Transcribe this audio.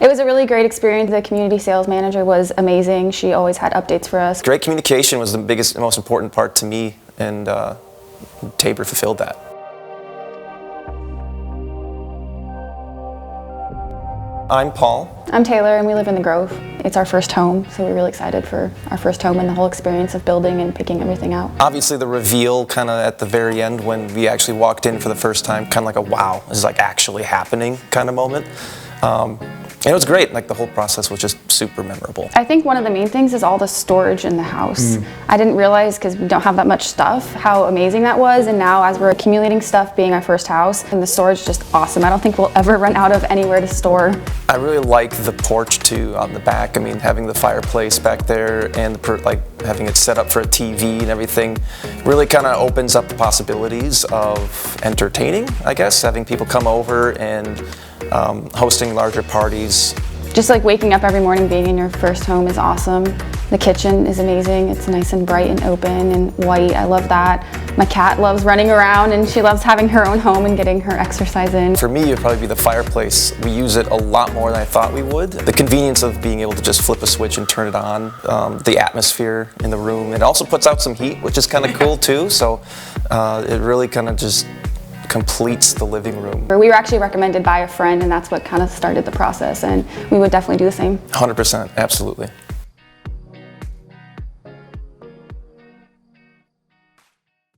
It was a really great experience. The community sales manager was amazing. She always had updates for us. Great communication was the biggest and most important part to me, and Tabor fulfilled that. I'm Paul. I'm Taylor, and we live in the Grove. It's our first home, so we're really excited for our first home and the whole experience of building and picking everything out. Obviously the reveal kind of at the very end when we actually walked in for the first time, kind of like a wow, this is like actually happening kind of moment. And it was great, like the whole process was just super memorable. I think one of the main things is all the storage in the house. I didn't realize, because we don't have that much stuff, how amazing that was, and now as we're accumulating stuff, being our first house, and the storage is just awesome. I don't think we'll ever run out of anywhere to store. I really like the porch too on the back. I mean, having the fireplace back there and like having it set up for a TV and everything really kind of opens up the possibilities of entertaining, I guess, having people come over and hosting larger parties. Just like waking up every morning, being in your first home is awesome. The kitchen is amazing. It's nice and bright and open and white. I love that. My cat loves running around, and she loves having her own home and getting her exercise in. For me, it would probably be the fireplace. We use it a lot more than I thought we would. The convenience of being able to just flip a switch and turn it on, the atmosphere in the room. It also puts out some heat, which is kind of cool too. So it really kind of just completes the living room. We were actually recommended by a friend, and that's what kind of started the process, and we would definitely do the same. 100%, absolutely.